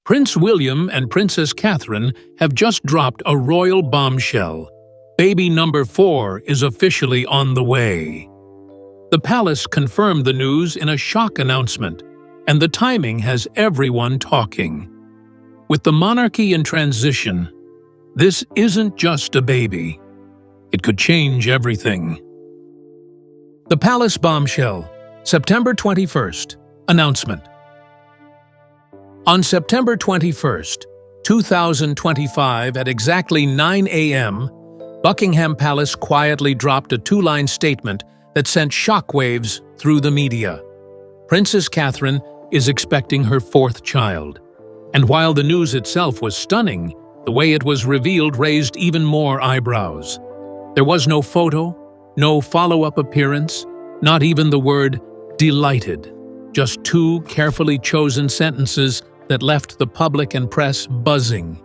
Prince William and Princess Catherine have just dropped a royal bombshell. Baby number 4 is officially on the way. The palace confirmed the news in a shock announcement, and the timing has everyone talking. With the monarchy in transition, this isn't just a baby. It could change everything. The Palace Bombshell, September 21st. Announcement. On September 21st, 2025 at exactly 9 a.m., Buckingham Palace quietly dropped a 2-line statement that sent shockwaves through the media. Princess Catherine is expecting her 4th child. And while the news itself was stunning, the way it was revealed raised even more eyebrows. There was no photo, no follow-up appearance, not even the word "delighted." Just 2 carefully chosen sentences that left the public and press buzzing.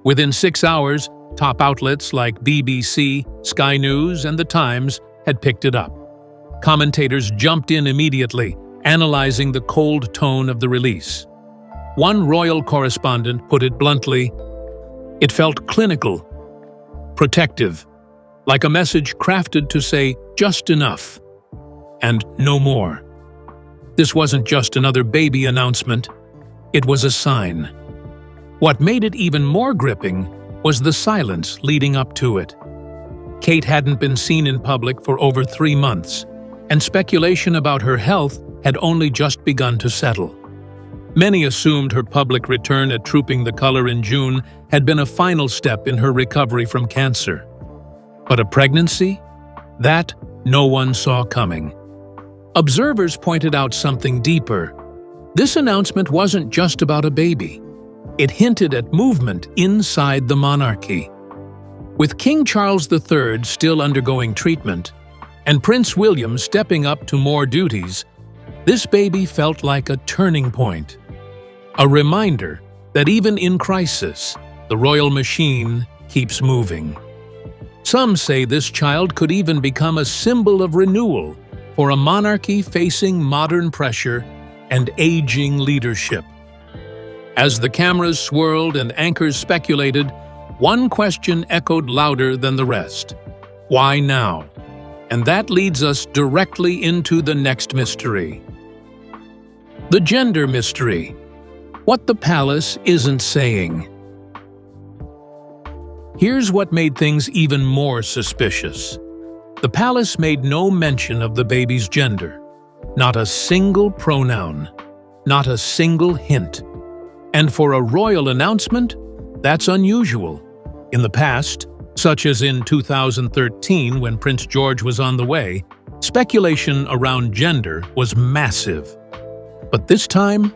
Within 6 hours, top outlets like BBC, Sky News, and The Times had picked it up. Commentators jumped in immediately, analyzing the cold tone of the release. One royal correspondent put it bluntly, "It felt clinical, protective, like a message crafted to say just enough, and no more." This wasn't just another baby announcement, it was a sign. What made it even more gripping was the silence leading up to it. Kate hadn't been seen in public for over 3 months, and speculation about her health had only just begun to settle. Many assumed her public return at Trooping the Colour in June had been a final step in her recovery from cancer. But a pregnancy? That no one saw coming. Observers pointed out something deeper. This announcement wasn't just about a baby. It hinted at movement inside the monarchy. With King Charles III still undergoing treatment, and Prince William stepping up to more duties, this baby felt like a turning point. A reminder that even in crisis, the royal machine keeps moving. Some say this child could even become a symbol of renewal for a monarchy facing modern pressure and aging leadership. As the cameras swirled and anchors speculated, one question echoed louder than the rest. Why now? And that leads us directly into the next mystery. The gender mystery. What the palace isn't saying. Here's what made things even more suspicious. The palace made no mention of the baby's gender. Not a single pronoun. Not a single hint. And for a royal announcement, that's unusual. In the past, such as in 2013 when Prince George was on the way, speculation around gender was massive. But this time,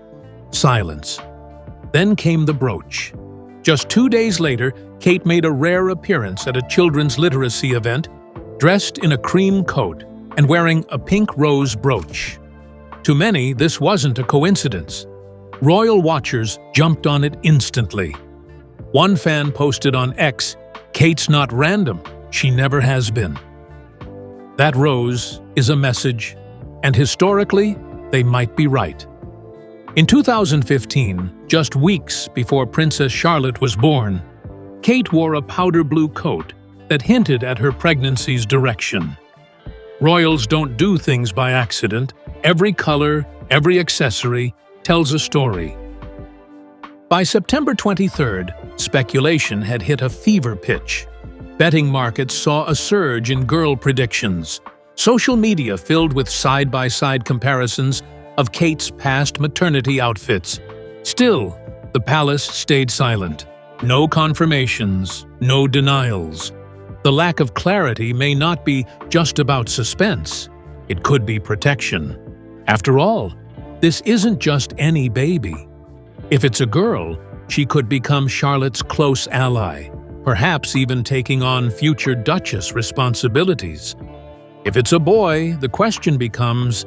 silence. Then came the brooch. Just 2 days later, Kate made a rare appearance at a children's literacy event, dressed in a cream coat and wearing a pink rose brooch. To many, this wasn't a coincidence. Royal watchers jumped on it instantly. One fan posted on X, "Kate's not random, she never has been." That rose is a message, and historically, they might be right. In 2015, just weeks before Princess Charlotte was born, Kate wore a powder blue coat that hinted at her pregnancy's direction. Royals don't do things by accident. Every color, every accessory tells a story. By September 23rd, speculation had hit a fever pitch. Betting markets saw a surge in girl predictions. Social media filled with side-by-side comparisons of Kate's past maternity outfits. Still, the palace stayed silent. No confirmations, no denials. The lack of clarity may not be just about suspense. It could be protection. After all, this isn't just any baby. If it's a girl, she could become Charlotte's close ally, perhaps even taking on future Duchess responsibilities. If it's a boy, the question becomes,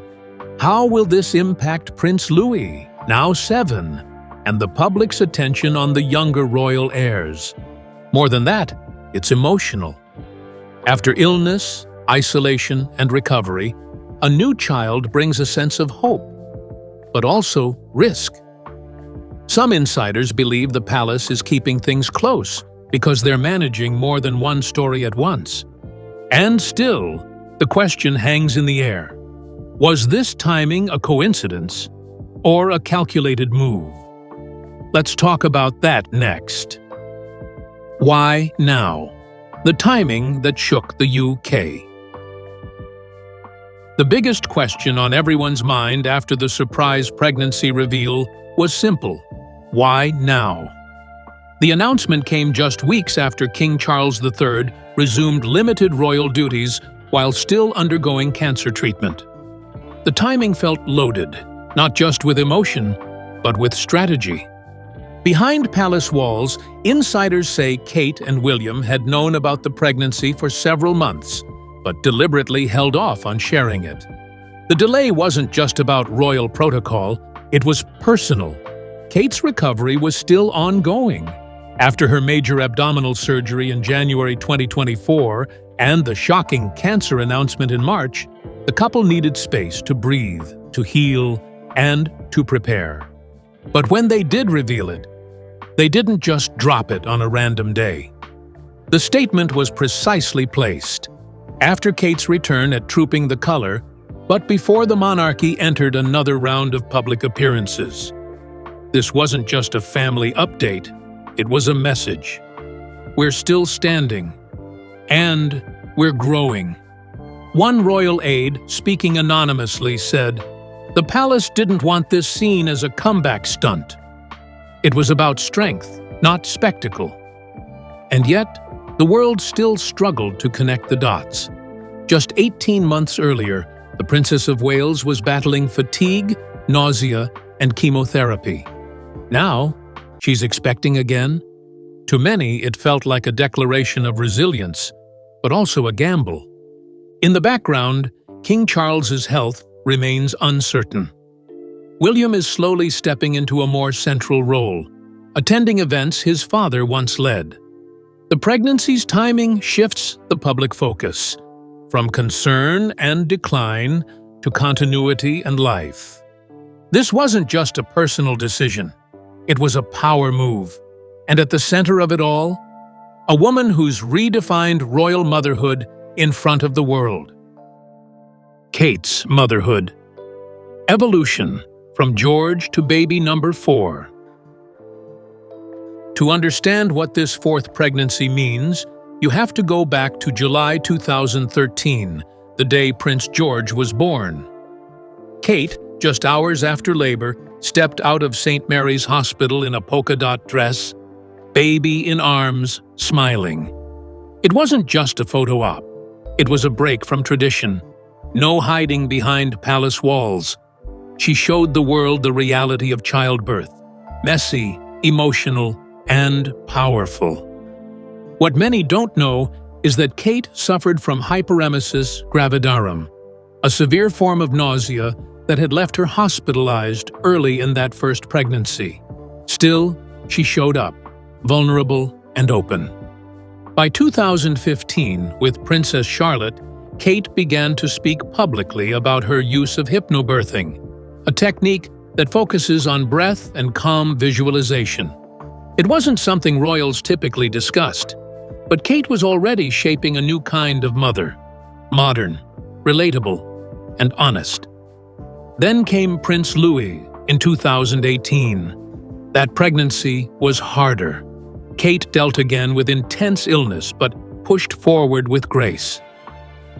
how will this impact Prince Louis, now 7, and the public's attention on the younger royal heirs? More than that, it's emotional. After illness, isolation, and recovery, a new child brings a sense of hope, but also risk. Some insiders believe the palace is keeping things close because they're managing more than one story at once. And still, the question hangs in the air. Was this timing a coincidence or a calculated move? Let's talk about that next. Why now? The timing that shook the UK. The biggest question on everyone's mind after the surprise pregnancy reveal was simple. Why now? The announcement came just weeks after King Charles III resumed limited royal duties while still undergoing cancer treatment. The timing felt loaded, not just with emotion, but with strategy. Behind palace walls, insiders say Kate and William had known about the pregnancy for several months, but deliberately held off on sharing it. The delay wasn't just about royal protocol, it was personal. Kate's recovery was still ongoing. After her major abdominal surgery in January 2024 and the shocking cancer announcement in March, the couple needed space to breathe, to heal, and to prepare. But when they did reveal it, they didn't just drop it on a random day. The statement was precisely placed after Kate's return at Trooping the Color, but before the monarchy entered another round of public appearances. This wasn't just a family update, it was a message. We're still standing, and we're growing. One royal aide, speaking anonymously, said, "The palace didn't want this seen as a comeback stunt. It was about strength, not spectacle." And yet, the world still struggled to connect the dots. Just 18 months earlier, the Princess of Wales was battling fatigue, nausea, and chemotherapy. Now, she's expecting again? To many, it felt like a declaration of resilience, but also a gamble. In the background, King Charles's health remains uncertain. William is slowly stepping into a more central role, attending events his father once led. The pregnancy's timing shifts the public focus, from concern and decline to continuity and life. This wasn't just a personal decision, it was a power move. And at the center of it all, a woman who's redefined royal motherhood in front of the world. Kate's motherhood. Evolution, from George to baby number 4. To understand what this fourth pregnancy means, you have to go back to July 2013, the day Prince George was born. Kate, just hours after labor, stepped out of St. Mary's Hospital in a polka-dot dress, baby in arms, smiling. It wasn't just a photo op. It was a break from tradition. No hiding behind palace walls. She showed the world the reality of childbirth, messy, emotional, and powerful. What many don't know is that Kate suffered from hyperemesis gravidarum, a severe form of nausea that had left her hospitalized early in that first pregnancy. Still, she showed up, vulnerable and open. By 2015, with Princess Charlotte, Kate began to speak publicly about her use of hypnobirthing, a technique that focuses on breath and calm visualization. It wasn't something royals typically discussed, but Kate was already shaping a new kind of mother, modern, relatable, and honest. Then came Prince Louis in 2018. That pregnancy was harder. Kate dealt again with intense illness, but pushed forward with grace.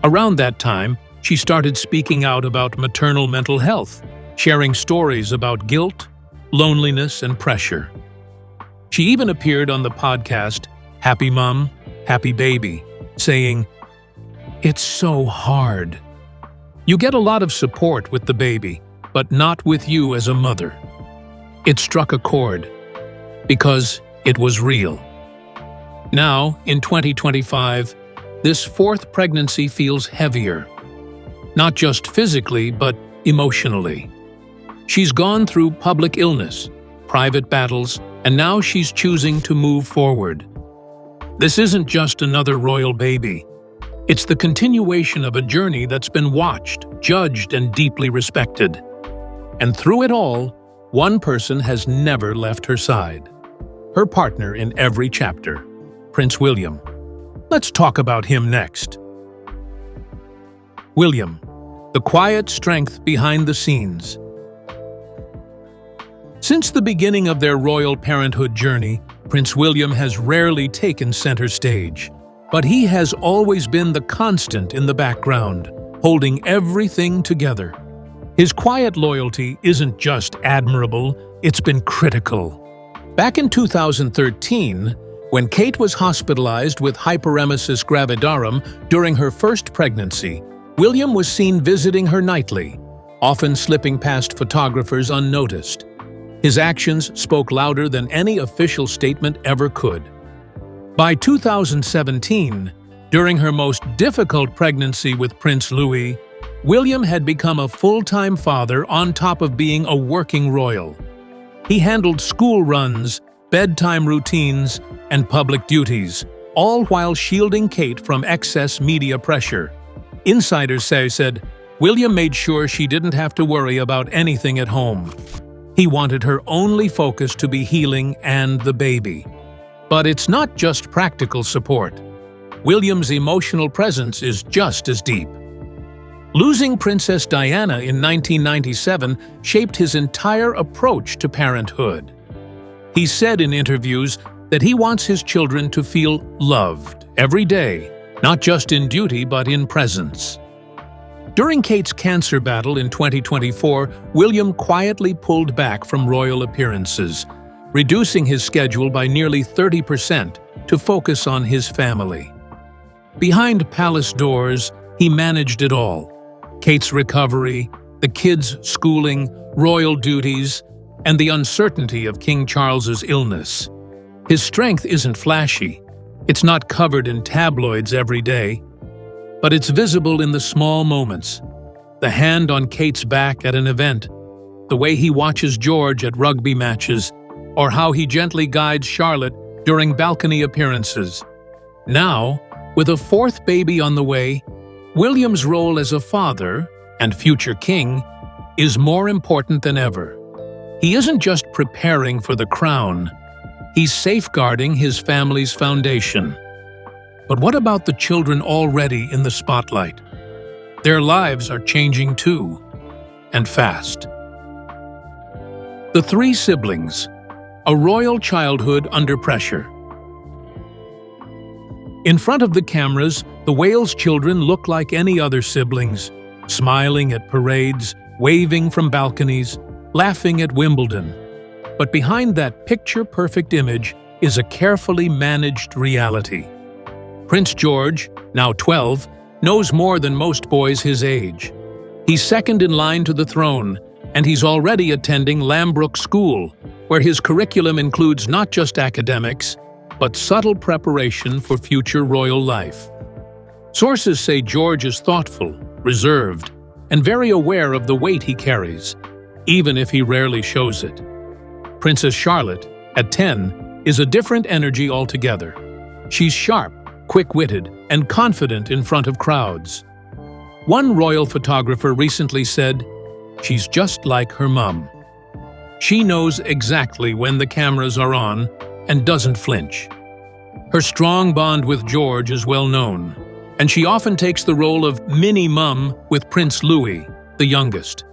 Around that time, she started speaking out about maternal mental health, sharing stories about guilt, loneliness, and pressure. She even appeared on the podcast Happy Mom, Happy Baby, saying, "It's so hard. You get a lot of support with the baby, but not with you as a mother." It struck a chord, because it was real. Now, in 2025, this fourth pregnancy feels heavier. Not just physically, but emotionally. She's gone through public illness, private battles, and now she's choosing to move forward. This isn't just another royal baby. It's the continuation of a journey that's been watched, judged, and deeply respected. And through it all, one person has never left her side. Her partner in every chapter, Prince William. Let's talk about him next. William, the quiet strength behind the scenes. Since the beginning of their royal parenthood journey, Prince William has rarely taken center stage, but he has always been the constant in the background, holding everything together. His quiet loyalty isn't just admirable, it's been critical. Back in 2013, when Kate was hospitalized with hyperemesis gravidarum during her first pregnancy, William was seen visiting her nightly, often slipping past photographers unnoticed. His actions spoke louder than any official statement ever could. By 2017, during her most difficult pregnancy with Prince Louis, William had become a full-time father on top of being a working royal. He handled school runs, bedtime routines, and public duties, all while shielding Kate from excess media pressure. Insiders said William made sure she didn't have to worry about anything at home. He wanted her only focus to be healing and the baby. But it's not just practical support. William's emotional presence is just as deep. Losing Princess Diana in 1997 shaped his entire approach to parenthood. He said in interviews that he wants his children to feel loved every day, not just in duty but in presence. During Kate's cancer battle in 2024, William quietly pulled back from royal appearances, reducing his schedule by nearly 30% to focus on his family. Behind palace doors, he managed it all: Kate's recovery, the kids' schooling, royal duties, and the uncertainty of King Charles's illness. His strength isn't flashy. It's not covered in tabloids every day. But it's visible in the small moments. The hand on Kate's back at an event, the way he watches George at rugby matches, or how he gently guides Charlotte during balcony appearances. Now, with a fourth baby on the way, William's role as a father and future king is more important than ever. He isn't just preparing for the crown, he's safeguarding his family's foundation. But what about the children already in the spotlight? Their lives are changing too, and fast. The three siblings, a royal childhood under pressure. In front of the cameras, the Wales children look like any other siblings, smiling at parades, waving from balconies, laughing at Wimbledon. But behind that picture-perfect image is a carefully managed reality. Prince George, now 12, knows more than most boys his age. He's second in line to the throne, and he's already attending Lambrook School, where his curriculum includes not just academics, but subtle preparation for future royal life. Sources say George is thoughtful, reserved, and very aware of the weight he carries, even if he rarely shows it. Princess Charlotte, at 10, is a different energy altogether. She's sharp, quick-witted, and confident in front of crowds. One royal photographer recently said, "She's just like her mum." She knows exactly when the cameras are on and doesn't flinch. Her strong bond with George is well known, and she often takes the role of mini-mum with Prince Louis, the youngest.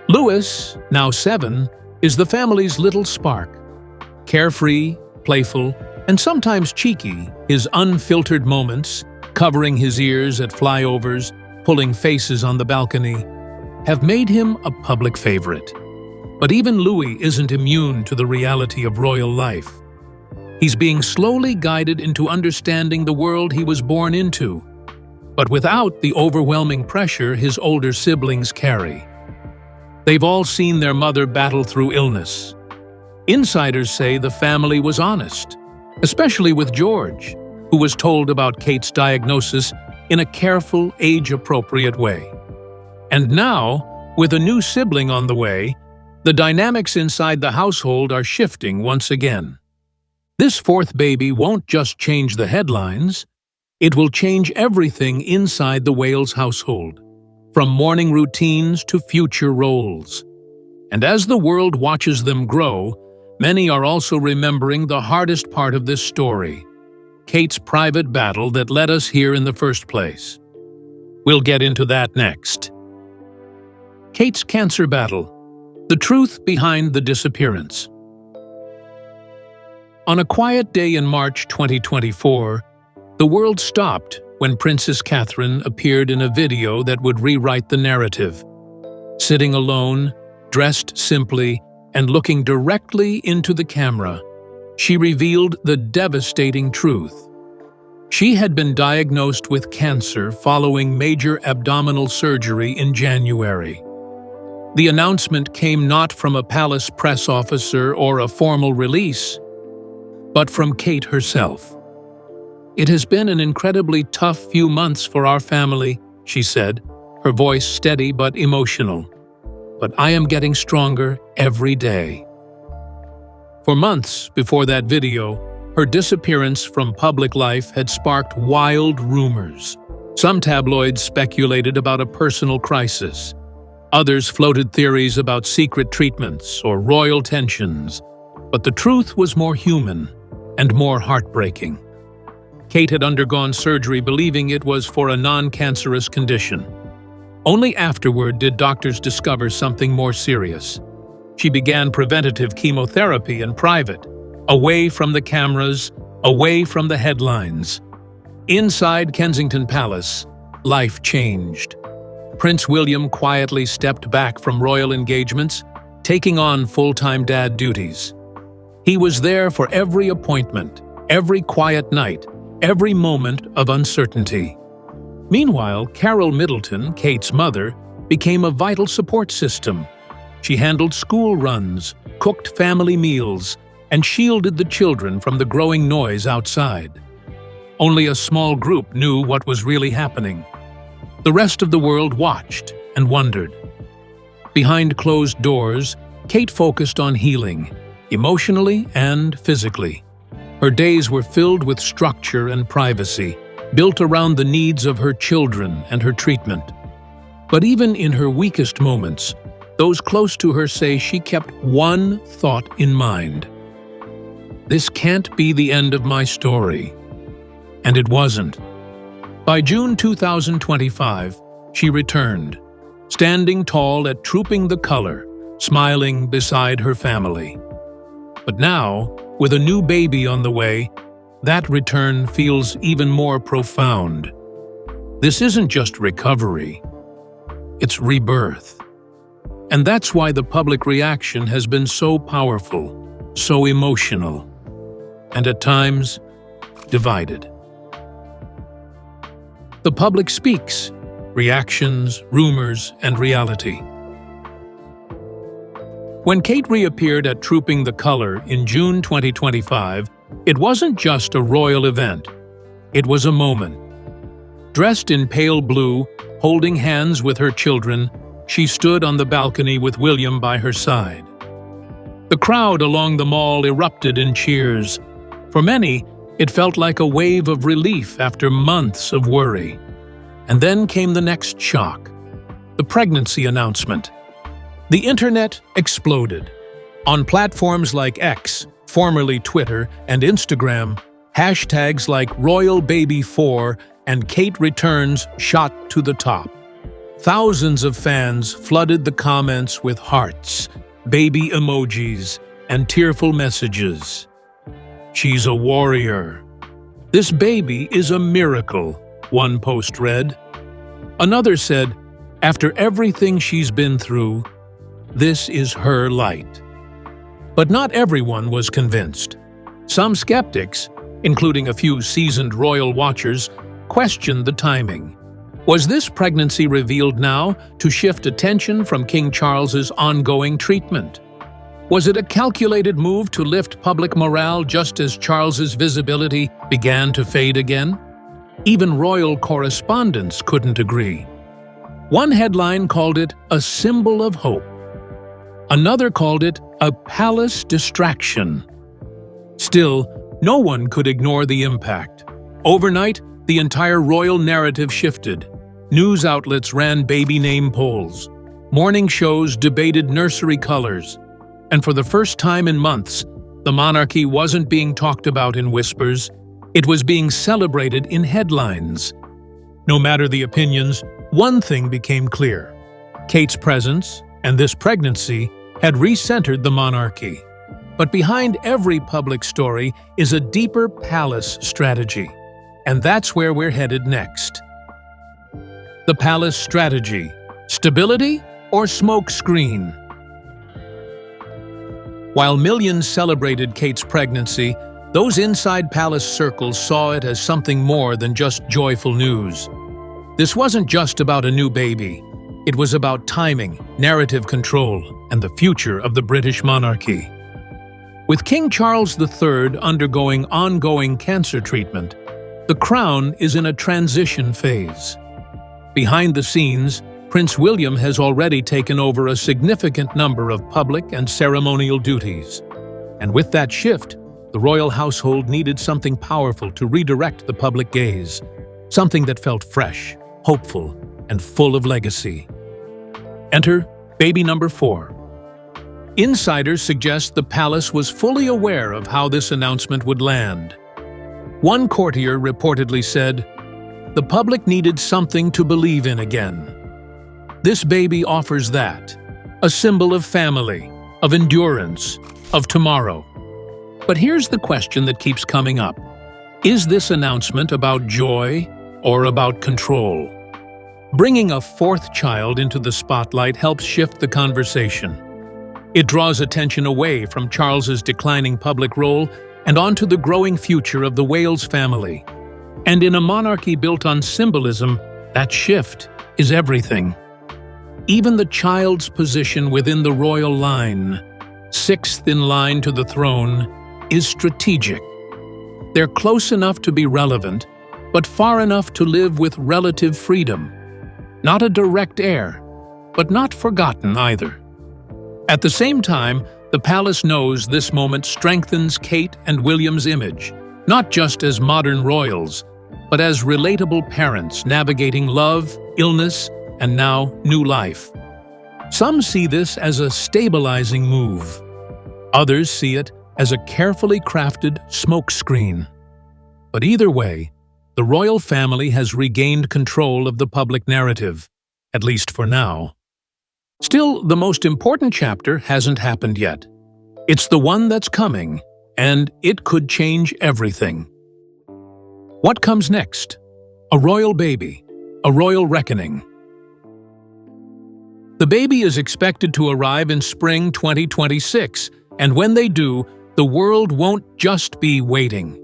Louis, now 7, is the family's little spark. Carefree, playful, and sometimes cheeky, his unfiltered moments, covering his ears at flyovers, pulling faces on the balcony, have made him a public favorite. But even Louis isn't immune to the reality of royal life. He's being slowly guided into understanding the world he was born into, but without the overwhelming pressure his older siblings carry. They've all seen their mother battle through illness. Insiders say the family was honest, especially with George, who was told about Kate's diagnosis in a careful, age-appropriate way. And now, with a new sibling on the way, the dynamics inside the household are shifting once again. This fourth baby won't just change the headlines, it will change everything inside the Wales household, from morning routines to future roles. And as the world watches them grow, many are also remembering the hardest part of this story, Kate's private battle that led us here in the first place. We'll get into that next. Kate's cancer battle. The truth behind the disappearance. On a quiet day in March 2024, the world stopped when Princess Catherine appeared in a video that would rewrite the narrative. Sitting alone, dressed simply, and looking directly into the camera, she revealed the devastating truth. She had been diagnosed with cancer following major abdominal surgery in January. The announcement came not from a palace press officer or a formal release, but from Kate herself. "It has been an incredibly tough few months for our family," she said, her voice steady but emotional. "But I am getting stronger every day." For months before that video, her disappearance from public life had sparked wild rumors. Some tabloids speculated about a personal crisis. Others floated theories about secret treatments or royal tensions. But the truth was more human and more heartbreaking. Kate had undergone surgery believing it was for a non-cancerous condition. Only afterward did doctors discover something more serious. She began preventative chemotherapy in private, away from the cameras, away from the headlines. Inside Kensington Palace, life changed. Prince William quietly stepped back from royal engagements, taking on full-time dad duties. He was there for every appointment, every quiet night, every moment of uncertainty. Meanwhile, Carol Middleton, Kate's mother, became a vital support system. She handled school runs, cooked family meals, and shielded the children from the growing noise outside. Only a small group knew what was really happening. The rest of the world watched and wondered. Behind closed doors, Kate focused on healing, emotionally and physically. Her days were filled with structure and privacy, built around the needs of her children and her treatment. But even in her weakest moments, those close to her say she kept one thought in mind. "This can't be the end of my story." And it wasn't. By June 2025, she returned, standing tall at Trooping the Color, smiling beside her family. But now, with a new baby on the way, that return feels even more profound. This isn't just recovery, it's rebirth. And that's why the public reaction has been so powerful, so emotional, and at times, divided. The public speaks, reactions, rumors, and reality. When Kate reappeared at Trooping the Color in June 2025, it wasn't just a royal event. It was a moment. Dressed in pale blue, holding hands with her children, she stood on the balcony with William by her side. The crowd along the mall erupted in cheers. For many, it felt like a wave of relief after months of worry. And then came the next shock, the pregnancy announcement. The internet exploded. On platforms like X, formerly Twitter, and Instagram, hashtags like #RoyalBaby4 and Kate Returns shot to the top. Thousands of fans flooded the comments with hearts, baby emojis, and tearful messages. "She's a warrior. This baby is a miracle," one post read. Another said, "After everything she's been through, this is her light." But not everyone was convinced. Some skeptics, including a few seasoned royal watchers, questioned the timing. Was this pregnancy revealed now to shift attention from King Charles's ongoing treatment? Was it a calculated move to lift public morale just as Charles's visibility began to fade again? Even royal correspondents couldn't agree. One headline called it a symbol of hope. Another called it a palace distraction. Still, no one could ignore the impact. Overnight, the entire royal narrative shifted. News outlets ran baby name polls. Morning shows debated nursery colors, and for the first time in months, the monarchy wasn't being talked about in whispers, it was being celebrated in headlines. No matter the opinions, one thing became clear. Kate's presence, and this pregnancy, had recentered the monarchy. But behind every public story is a deeper palace strategy, and that's where we're headed next. The palace strategy: stability or smoke screen? While millions celebrated Kate's pregnancy, those inside palace circles saw it as something more than just joyful news. This wasn't just about a new baby. It was about timing, narrative control, and the future of the British monarchy. With King Charles III undergoing ongoing cancer treatment, the crown is in a transition phase. Behind the scenes, Prince William has already taken over a significant number of public and ceremonial duties. And with that shift, the royal household needed something powerful to redirect the public gaze, something that felt fresh, hopeful, and full of legacy. Enter baby number 4. Insiders suggest the palace was fully aware of how this announcement would land. One courtier reportedly said, "The public needed something to believe in again. This baby offers that, a symbol of family, of endurance, of tomorrow." But here's the question that keeps coming up. Is this announcement about joy or about control? Bringing a 4th child into the spotlight helps shift the conversation. It draws attention away from Charles's declining public role and onto the growing future of the Wales family. And in a monarchy built on symbolism, that shift is everything. Even the child's position within the royal line, 6th in line to the throne, is strategic. They're close enough to be relevant, but far enough to live with relative freedom. Not a direct heir, but not forgotten either. At the same time, the palace knows this moment strengthens Kate and William's image, not just as modern royals, but as relatable parents navigating love, illness, and now new life. Some see this as a stabilizing move. Others see it as a carefully crafted smokescreen. But either way, the royal family has regained control of the public narrative, at least for now. Still, the most important chapter hasn't happened yet. It's the one that's coming, and it could change everything. What comes next? A royal baby, a royal reckoning. The baby is expected to arrive in spring 2026, and when they do, the world won't just be waiting.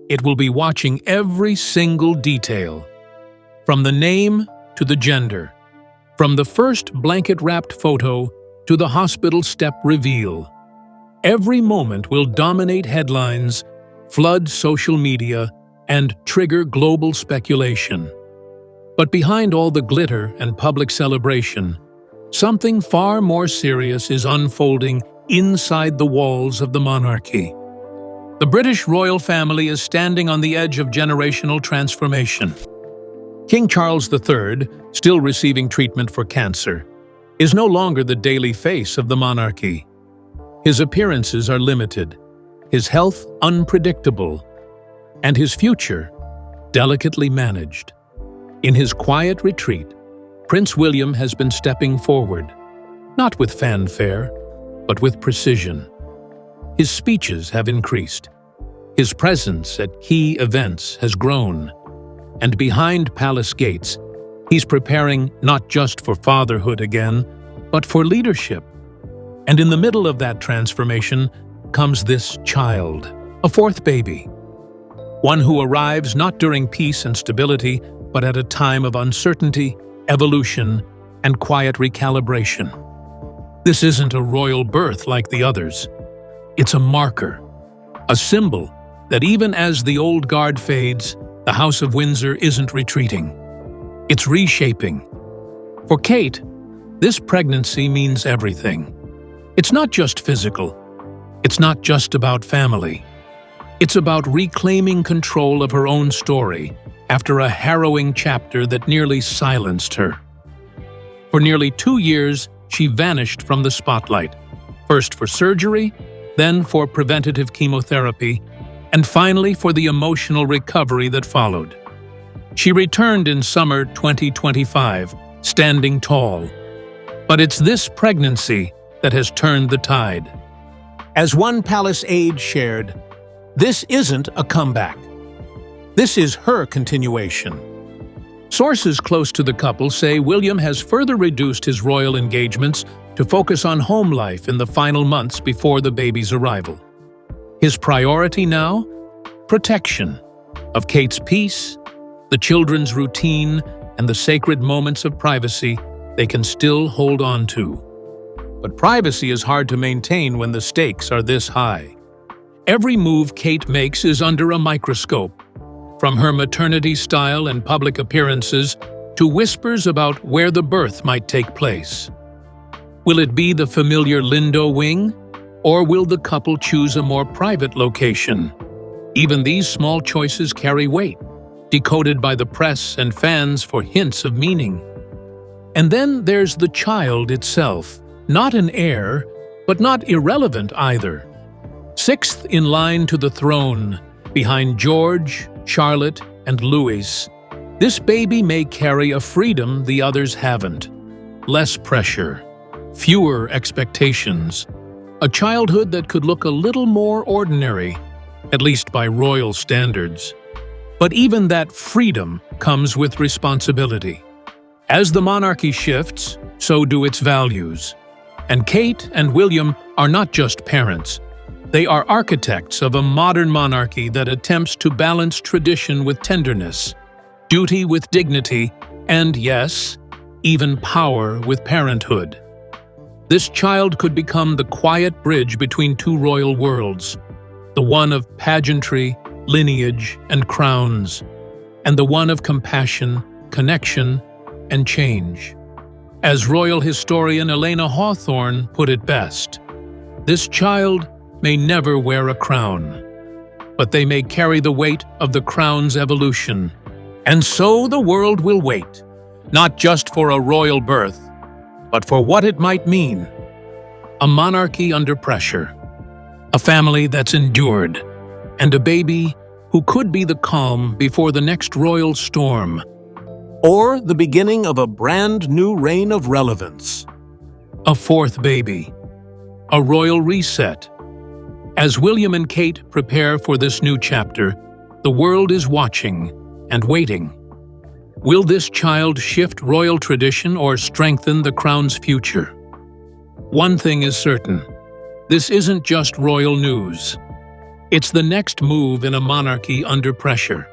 It will be watching every single detail. From the name to the gender, from the first blanket-wrapped photo to the hospital step reveal. Every moment will dominate headlines, flood social media, and trigger global speculation. But behind all the glitter and public celebration, something far more serious is unfolding inside the walls of the monarchy. The British royal family is standing on the edge of generational transformation. King Charles III, still receiving treatment for cancer, is no longer the daily face of the monarchy. His appearances are limited, his health unpredictable, and his future delicately managed. In his quiet retreat, Prince William has been stepping forward, not with fanfare, but with precision. His speeches have increased. His presence at key events has grown. And behind palace gates, he's preparing not just for fatherhood again, but for leadership. And in the middle of that transformation comes this child, a 4th baby. One who arrives not during peace and stability, but at a time of uncertainty, evolution, and quiet recalibration. This isn't a royal birth like the others. It's a marker, a symbol that even as the old guard fades, the House of Windsor isn't retreating. It's reshaping. For Kate, this pregnancy means everything. It's not just physical. It's not just about family. It's about reclaiming control of her own story after a harrowing chapter that nearly silenced her. For nearly 2 years, she vanished from the spotlight, first for surgery, then for preventative chemotherapy, and finally for the emotional recovery that followed. She returned in summer 2025, standing tall. But it's this pregnancy that has turned the tide. As one Palace aide shared, "This isn't a comeback. This is her continuation." Sources close to the couple say William has further reduced his royal engagements to focus on home life in the final months before the baby's arrival. His priority now? Protection of Kate's peace, the children's routine, and the sacred moments of privacy they can still hold on to. But privacy is hard to maintain when the stakes are this high. Every move Kate makes is under a microscope, from her maternity style and public appearances to whispers about where the birth might take place. Will it be the familiar Lindo wing, or will the couple choose a more private location? Even these small choices carry weight, decoded by the press and fans for hints of meaning. And then there's the child itself, not an heir, but not irrelevant either. Sixth in line to the throne, behind George, Charlotte, and Louis, this baby may carry a freedom the others haven't. Less pressure, fewer expectations, a childhood that could look a little more ordinary, at least by royal standards. But even that freedom comes with responsibility. As the monarchy shifts, so do its values. And Kate and William are not just parents. They are architects of a modern monarchy that attempts to balance tradition with tenderness, duty with dignity, and yes, even power with parenthood. This child could become the quiet bridge between two royal worlds, the one of pageantry, lineage, and crowns, and the one of compassion, connection, and change. As royal historian Elena Hawthorne put it best, this child may never wear a crown, but they may carry the weight of the crown's evolution. And so the world will wait, not just for a royal birth, but for what it might mean. A monarchy under pressure, a family that's endured, and a baby who could be the calm before the next royal storm, or the beginning of a brand new reign of relevance. A fourth baby, a royal reset. As William and Kate prepare for this new chapter, the world is watching and waiting. Will this child shift royal tradition or strengthen the crown's future? One thing is certain, this isn't just royal news. It's the next move in a monarchy under pressure.